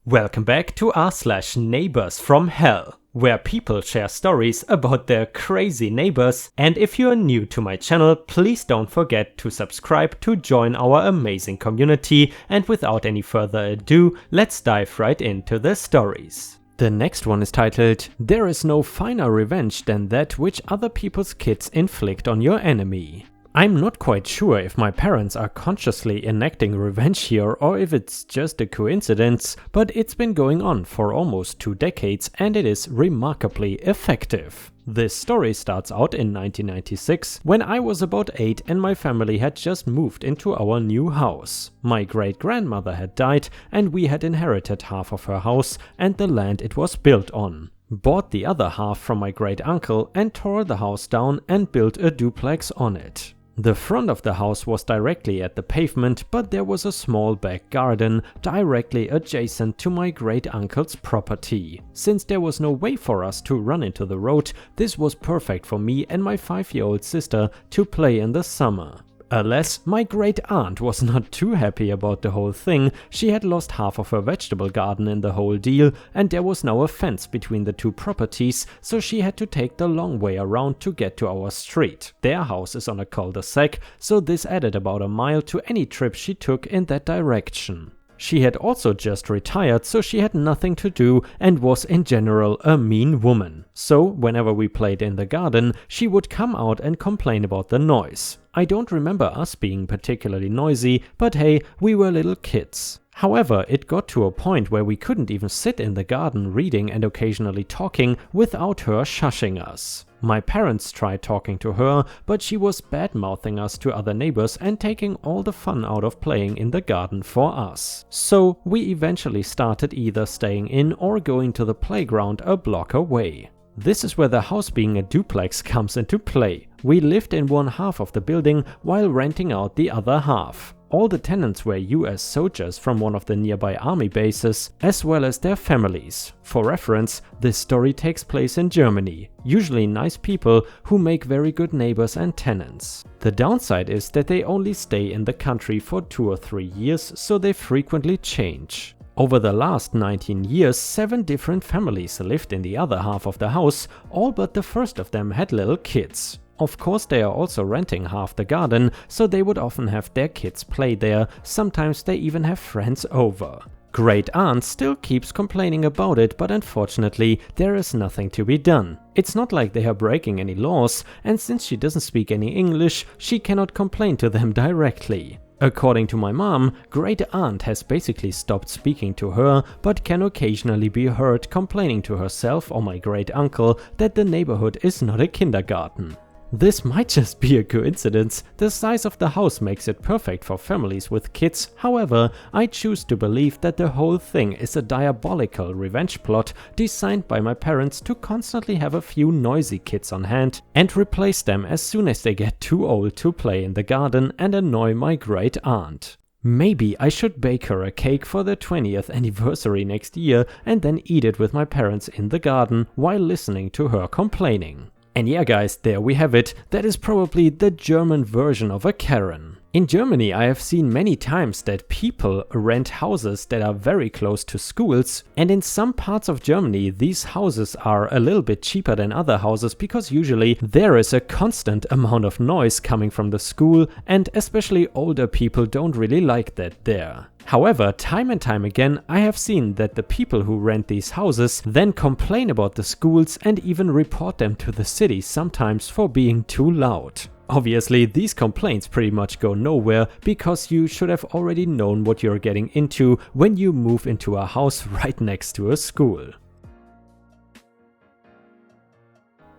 Welcome back to r/neighbors from hell, where people share stories about their crazy neighbors. And if you're new to my channel, please don't forget to subscribe to join our amazing community. And without any further ado, let's dive right into the stories. The next one is titled, "There is no finer revenge than that which other people's kids inflict on your enemy." I'm not quite sure if my parents are consciously enacting revenge here or if it's just a coincidence, but it's been going on for almost 2 decades and it is remarkably effective. This story starts out in 1996 when I was about 8 and my family had just moved into our new house. My great-grandmother had died and we had inherited half of her house and the land it was built on. Bought the other half from my great-uncle and tore the house down and built a duplex on it. The front of the house was directly at the pavement, but there was a small back garden directly adjacent to my great-uncle's property. Since there was no way for us to run into the road, this was perfect for me and my 5-year-old sister to play in the summer. Alas, my great-aunt was not too happy about the whole thing. She had lost half of her vegetable garden in the whole deal, and there was now a fence between the two properties, so she had to take the long way around to get to our street. Their house is on a cul-de-sac, so this added about a mile to any trip she took in that direction. She had also just retired, so she had nothing to do and was in general a mean woman. So whenever we played in the garden, she would come out and complain about the noise. I don't remember us being particularly noisy, but hey, we were little kids. However, it got to a point where we couldn't even sit in the garden reading and occasionally talking without her shushing us. My parents tried talking to her, but she was bad-mouthing us to other neighbors and taking all the fun out of playing in the garden for us. So we eventually started either staying in or going to the playground a block away. This is where the house being a duplex comes into play. We lived in one half of the building while renting out the other half. All the tenants were US soldiers from one of the nearby army bases, as well as their families. For reference, this story takes place in Germany. Usually nice people who make very good neighbors and tenants. The downside is that they only stay in the country for 2 or 3 years, so they frequently change. Over the last 19 years, 7 different families lived in the other half of the house, all but the first of them had little kids. Of course, they are also renting half the garden, so they would often have their kids play there. Sometimes they even have friends over. Great-aunt still keeps complaining about it, but unfortunately there is nothing to be done. It's not like they are breaking any laws, and since she doesn't speak any English, she cannot complain to them directly. According to my mom, great-aunt has basically stopped speaking to her, but can occasionally be heard complaining to herself or my great-uncle that the neighborhood is not a kindergarten. This might just be a coincidence. The size of the house makes it perfect for families with kids. However, I choose to believe that the whole thing is a diabolical revenge plot designed by my parents to constantly have a few noisy kids on hand and replace them as soon as they get too old to play in the garden and annoy my great-aunt. Maybe I should bake her a cake for their 20th anniversary next year and then eat it with my parents in the garden while listening to her complaining. And yeah guys, there we have it. That is probably the German version of a Karen. In Germany, I have seen many times that people rent houses that are very close to schools, and in some parts of Germany these houses are a little bit cheaper than other houses because usually there is a constant amount of noise coming from the school, and especially older people don't really like that there. However, time and time again I have seen that the people who rent these houses then complain about the schools and even report them to the city sometimes for being too loud. Obviously, these complaints pretty much go nowhere because you should have already known what you're getting into when you move into a house right next to a school.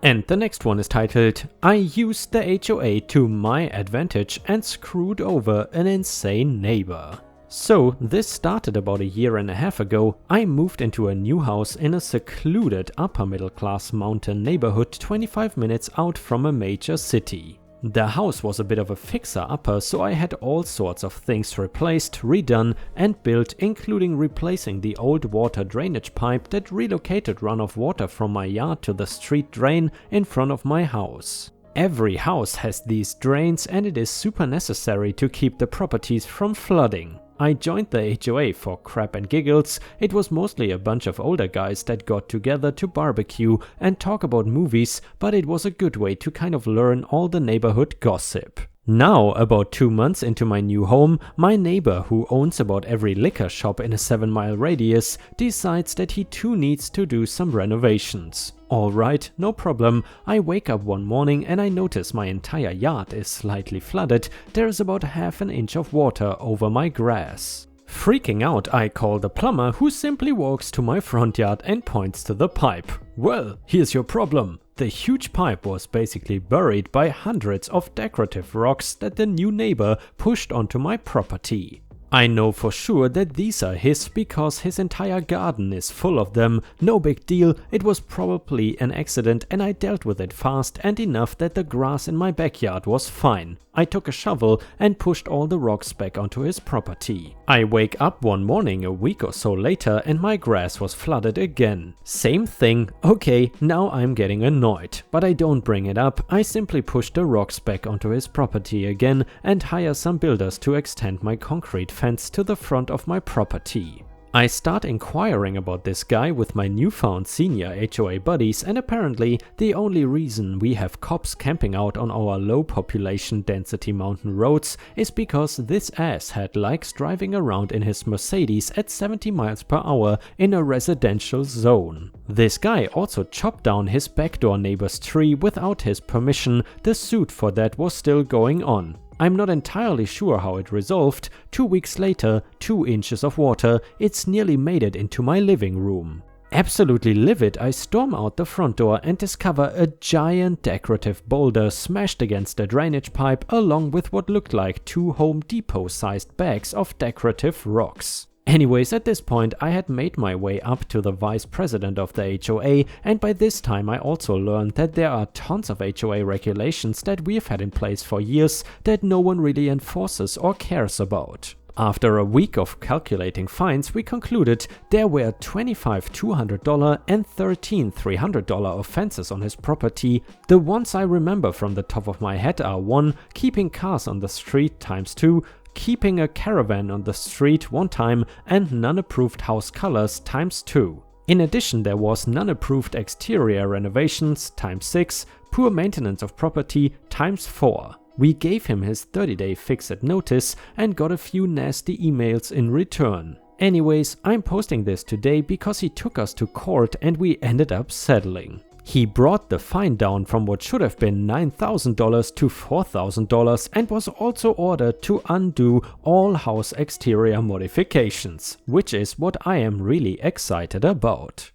And the next one is titled, "I used the HOA to my advantage and screwed over an insane neighbor." So this started about a year and a half ago. I moved into a new house in a secluded upper middle class mountain neighborhood 25 minutes out from a major city. The house was a bit of a fixer-upper, so I had all sorts of things replaced, redone and built, including replacing the old water drainage pipe that relocated runoff water from my yard to the street drain in front of my house. Every house has these drains and it is super necessary to keep the properties from flooding. I joined the HOA for crap and giggles. It was mostly a bunch of older guys that got together to barbecue and talk about movies, but it was a good way to kind of learn all the neighborhood gossip. Now, about 2 months into my new home, my neighbor, who owns about every liquor shop in a 7-mile radius, decides that he too needs to do some renovations. Alright, no problem. I wake up one morning and I notice my entire yard is slightly flooded. There is about half an inch of water over my grass. Freaking out, I call the plumber, who simply walks to my front yard and points to the pipe. Well, here's your problem. The huge pipe was basically buried by hundreds of decorative rocks that the new neighbor pushed onto my property. I know for sure that these are his because his entire garden is full of them. No big deal, it was probably an accident and I dealt with it fast and enough that the grass in my backyard was fine. I took a shovel and pushed all the rocks back onto his property. I wake up one morning a week or so later and my grass was flooded again. Same thing. Okay, now I'm getting annoyed, but I don't bring it up. I simply push the rocks back onto his property again and hire some builders to extend my concrete fence to the front of my property. I start inquiring about this guy with my newfound senior HOA buddies, and apparently the only reason we have cops camping out on our low population density mountain roads is because this asshat likes driving around in his Mercedes at 70 miles per hour in a residential zone. This guy also chopped down his backdoor neighbor's tree without his permission. The suit for that was still going on. I'm not entirely sure how it resolved. 2 weeks later, 2 inches of water, it's nearly made it into my living room. Absolutely livid, I storm out the front door and discover a giant decorative boulder smashed against the drainage pipe along with what looked like 2 Home Depot-sized bags of decorative rocks. Anyways, at this point I had made my way up to the vice president of the HOA, and by this time I also learned that there are tons of HOA regulations that we've had in place for years that no one really enforces or cares about. After a week of calculating fines, we concluded there were $25 $200 and $13 $300 offenses on his property. The ones I remember from the top of my head are 1. Keeping cars on the street times 2. Keeping a caravan on the street 1 time, and non-approved house colors times 2. In addition, there was non-approved exterior renovations times 6, poor maintenance of property times 4. We gave him his 30-day fix-it notice and got a few nasty emails in return. Anyways, I'm posting this today because he took us to court and we ended up settling. He brought the fine down from what should have been $9,000 to $4,000 and was also ordered to undo all house exterior modifications, which is what I am really excited about.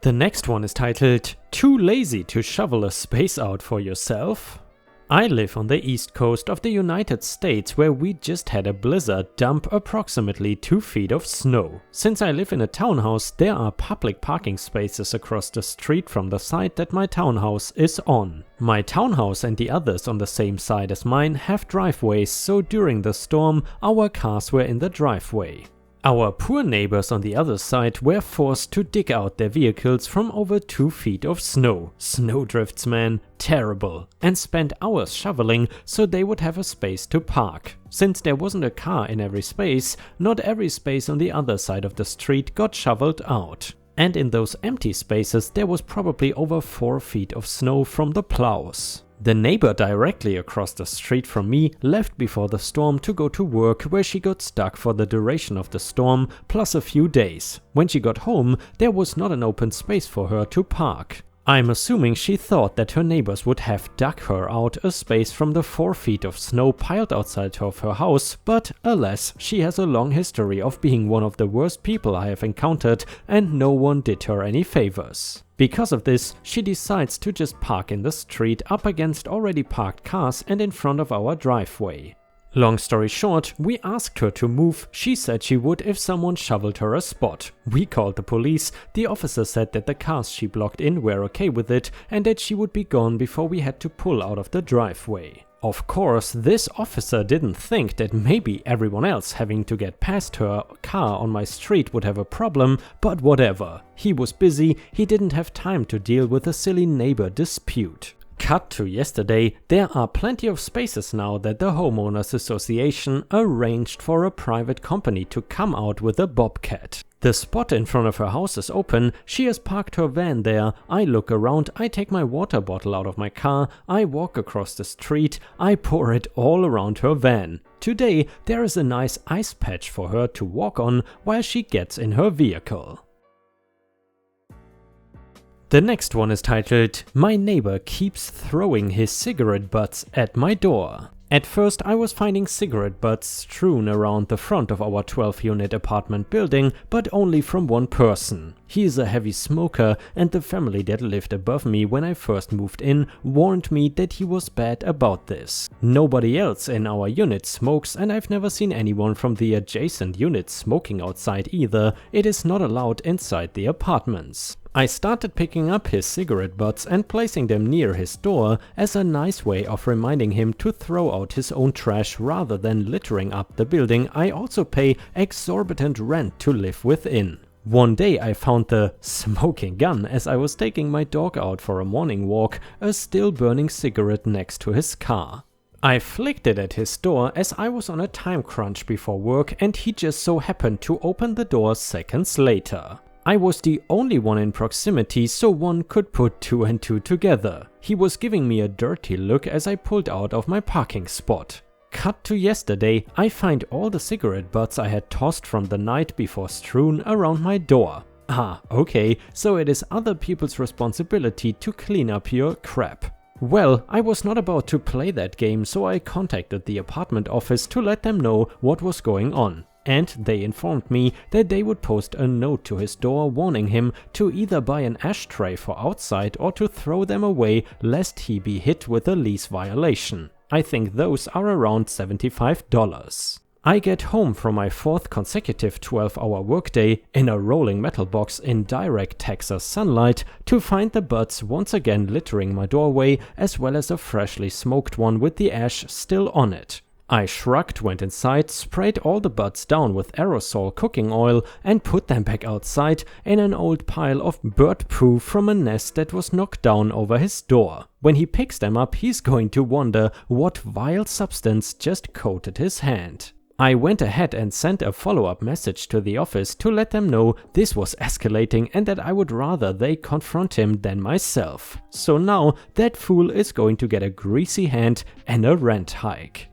The next one is titled, Too Lazy to Shovel a Space Out for Yourself? I live on the east coast of the United States where we just had a blizzard dump approximately 2 feet of snow. Since I live in a townhouse, there are public parking spaces across the street from the side that my townhouse is on. My townhouse and the others on the same side as mine have driveways, so during the storm our cars were in the driveway. Our poor neighbors on the other side were forced to dig out their vehicles from over 2 feet of snow. Snowdrifts, man, terrible. And spent hours shoveling so they would have a space to park. Since there wasn't a car in every space, not every space on the other side of the street got shoveled out. And in those empty spaces there was probably over 4 feet of snow from the plows. The neighbor directly across the street from me left before the storm to go to work, where she got stuck for the duration of the storm plus a few days. When she got home, there was not an open space for her to park. I'm assuming she thought that her neighbors would have dug her out a space from the 4 feet of snow piled outside of her house, but alas, she has a long history of being one of the worst people I have encountered and no one did her any favors. Because of this, she decides to just park in the street up against already parked cars and in front of our driveway. Long story short, we asked her to move. She said she would if someone shoveled her a spot. We called the police. The officer said that the cars she blocked in were okay with it and that she would be gone before we had to pull out of the driveway. Of course, this officer didn't think that maybe everyone else having to get past her car on my street would have a problem, but whatever. He was busy, he didn't have time to deal with a silly neighbor dispute. Cut to yesterday, there are plenty of spaces now that the Homeowners Association arranged for a private company to come out with a bobcat. The spot in front of her house is open, she has parked her van there, I look around, I take my water bottle out of my car, I walk across the street, I pour it all around her van. Today there is a nice ice patch for her to walk on while she gets in her vehicle. The next one is titled, "My neighbor keeps throwing his cigarette butts at my door." At first I was finding cigarette butts strewn around the front of our 12-unit apartment building, but only from one person. He is a heavy smoker, and the family that lived above me when I first moved in warned me that he was bad about this. Nobody else in our unit smokes, and I've never seen anyone from the adjacent unit smoking outside either. It is not allowed inside the apartments. I started picking up his cigarette butts and placing them near his door as a nice way of reminding him to throw out his own trash rather than littering up the building I also pay exorbitant rent to live within. One day I found the smoking gun as I was taking my dog out for a morning walk, a still burning cigarette next to his car. I flicked it at his door as I was on a time crunch before work, and he just so happened to open the door seconds later. I was the only one in proximity, so one could put two and two together. He was giving me a dirty look as I pulled out of my parking spot. Cut to yesterday, I find all the cigarette butts I had tossed from the night before strewn around my door. Ah, okay, so it is other people's responsibility to clean up your crap. Well, I was not about to play that game, so I contacted the apartment office to let them know what was going on. And they informed me that they would post a note to his door warning him to either buy an ashtray for outside or to throw them away lest he be hit with a lease violation. I think those are around $75. I get home from my fourth consecutive 12-hour workday in a rolling metal box in direct Texas sunlight to find the butts once again littering my doorway, as well as a freshly smoked one with the ash still on it. I shrugged, went inside, sprayed all the butts down with aerosol cooking oil and put them back outside in an old pile of bird poo from a nest that was knocked down over his door. When he picks them up, he's going to wonder what vile substance just coated his hand. I went ahead and sent a follow-up message to the office to let them know this was escalating and that I would rather they confront him than myself. So now that fool is going to get a greasy hand and a rent hike.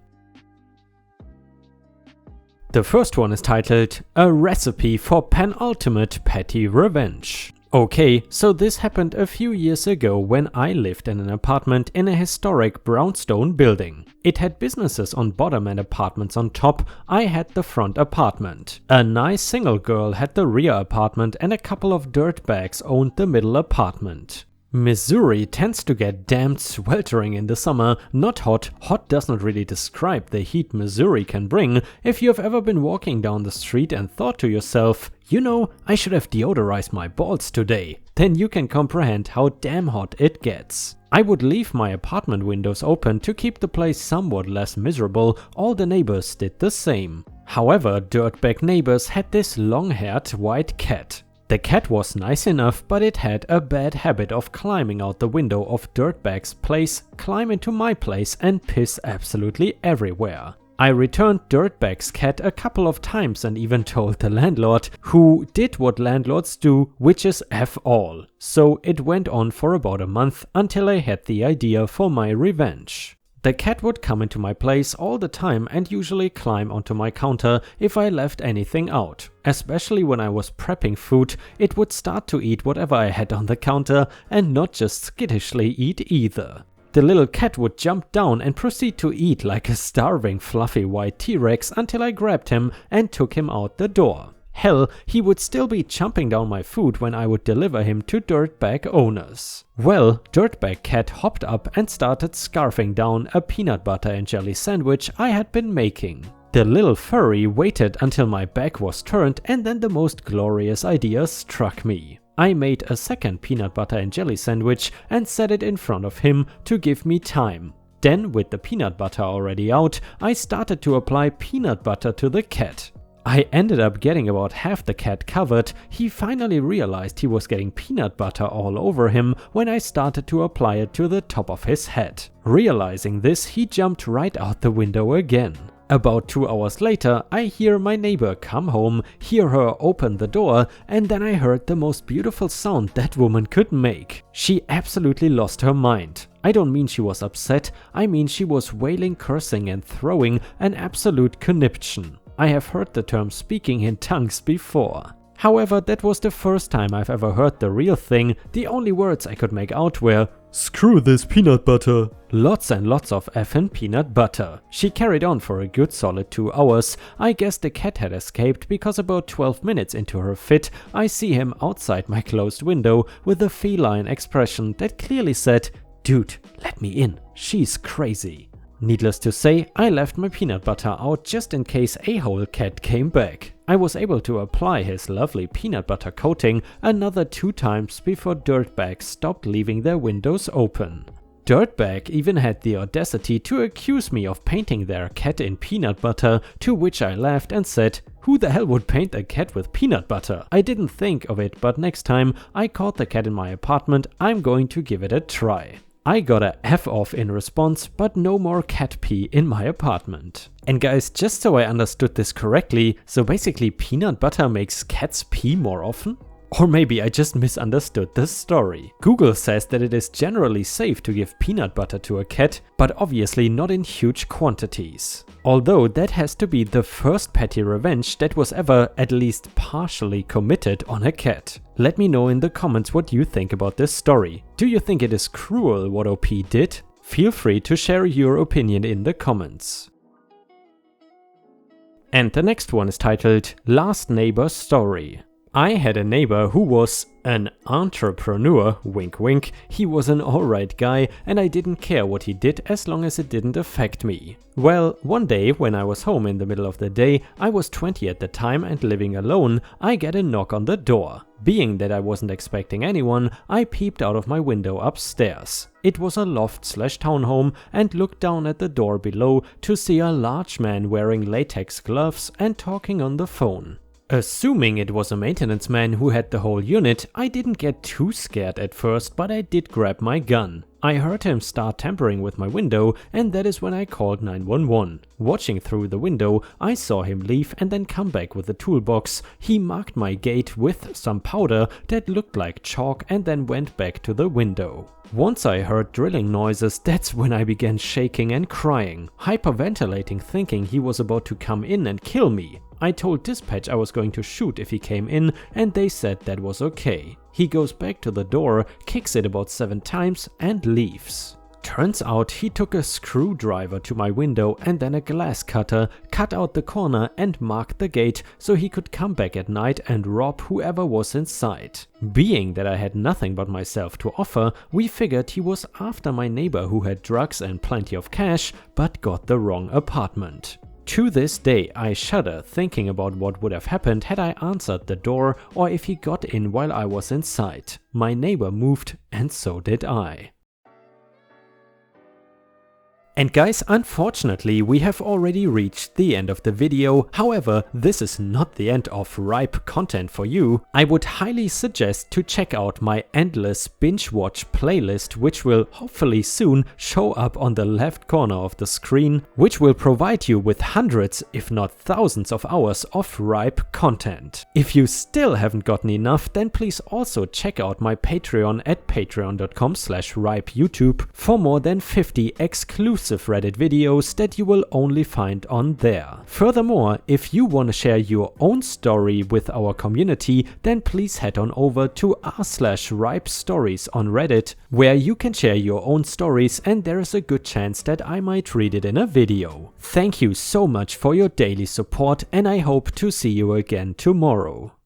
The first one is titled, "A Recipe for Penultimate Petty Revenge." Okay, so this happened a few years ago when I lived in an apartment in a historic brownstone building. It had businesses on bottom and apartments on top. I had the front apartment. A nice single girl had the rear apartment and a couple of dirtbags owned the middle apartment. Missouri tends to get damned sweltering in the summer, not hot. Hot does not really describe the heat Missouri can bring. If you have ever been walking down the street and thought to yourself, you know, I should have deodorized my balls today, then you can comprehend how damn hot it gets. I would leave my apartment windows open to keep the place somewhat less miserable. All the neighbors did the same. However, dirtbag neighbors had this long-haired white cat. The cat was nice enough, but it had a bad habit of climbing out the window of dirtbag's place, climb into my place and piss absolutely everywhere. I returned dirtbag's cat a couple of times and even told the landlord, who did what landlords do, which is F all. So it went on for about a month until I had the idea for my revenge. The cat would come into my place all the time and usually climb onto my counter if I left anything out. Especially when I was prepping food, it would start to eat whatever I had on the counter and not just skittishly eat either. The little cat would jump down and proceed to eat like a starving fluffy white T-Rex until I grabbed him and took him out the door. Hell, he would still be chomping down my food when I would deliver him to dirtbag owners. Well, dirtbag cat hopped up and started scarfing down a peanut butter and jelly sandwich I had been making. The little furry waited until my back was turned, and then the most glorious idea struck me. I made a second peanut butter and jelly sandwich and set it in front of him to give me time. Then, with the peanut butter already out, I started to apply peanut butter to the cat. I ended up getting about half the cat covered. He finally realized he was getting peanut butter all over him when I started to apply it to the top of his head. Realizing this, he jumped right out the window again. About 2 hours later, I hear my neighbor come home, hear her open the door, and then I heard the most beautiful sound that woman could make. She absolutely lost her mind. I don't mean she was upset, I mean she was wailing, cursing and throwing an absolute conniption. I have heard the term speaking in tongues before. However, that was the first time I've ever heard the real thing. The only words I could make out were, "Screw this peanut butter." Lots and lots of effing peanut butter. She carried on for a good solid 2 hours. I guess the cat had escaped because about 12 minutes into her fit, I see him outside my closed window with a feline expression that clearly said, "Dude, let me in. She's crazy." Needless to say, I left my peanut butter out just in case a whole cat came back. I was able to apply his lovely peanut butter coating another 2 times before dirtbags stopped leaving their windows open. Dirtbag even had the audacity to accuse me of painting their cat in peanut butter, to which I laughed and said, "Who the hell would paint a cat with peanut butter?" I didn't think of it, but next time I caught the cat in my apartment, I'm going to give it a try. I got a F off in response, but no more cat pee in my apartment. And guys, just so I understood this correctly, so basically peanut butter makes cats pee more often? Or maybe I just misunderstood the story. Google says that it is generally safe to give peanut butter to a cat, but obviously not in huge quantities. Although that has to be the first petty revenge that was ever at least partially committed on a cat. Let me know in the comments what you think about this story. Do you think it is cruel what OP did? Feel free to share your opinion in the comments. And the next one is titled Last Neighbor Story. I had a neighbor who was an entrepreneur, wink wink. He was an alright guy and I didn't care what he did as long as it didn't affect me. Well, one day when I was home in the middle of the day, I was 20 at the time and living alone, I get a knock on the door. Being that I wasn't expecting anyone, I peeped out of my window upstairs. It was a loft/townhome and looked down at the door below to see a large man wearing latex gloves and talking on the phone. Assuming it was a maintenance man who had the whole unit, I didn't get too scared at first, but I did grab my gun. I heard him start tampering with my window, and that is when I called 911. Watching through the window, I saw him leave and then come back with a toolbox. He marked my gate with some powder that looked like chalk and then went back to the window. Once I heard drilling noises, that's when I began shaking and crying, hyperventilating, thinking he was about to come in and kill me. I told dispatch I was going to shoot if he came in, and they said that was okay. He goes back to the door, kicks it about 7 times and leaves. Turns out he took a screwdriver to my window and then a glass cutter, cut out the corner and marked the gate so he could come back at night and rob whoever was inside. Being that I had nothing but myself to offer, we figured he was after my neighbor who had drugs and plenty of cash but got the wrong apartment. To this day, I shudder thinking about what would have happened had I answered the door or if he got in while I was inside. My neighbor moved and so did I. And guys, unfortunately we have already reached the end of the video. However, this is not the end of ripe content for you. I would highly suggest to check out my endless binge watch playlist, which will hopefully soon show up on the left corner of the screen, which will provide you with hundreds if not thousands of hours of ripe content. If you still haven't gotten enough, then please also check out my Patreon at patreon.com/ripeyoutube for more than 50 exclusive Reddit videos that you will only find on there. Furthermore, if you want to share your own story with our community, then please head on over to r/ripestories on Reddit, where you can share your own stories and there is a good chance that I might read it in a video. Thank you so much for your daily support and I hope to see you again tomorrow.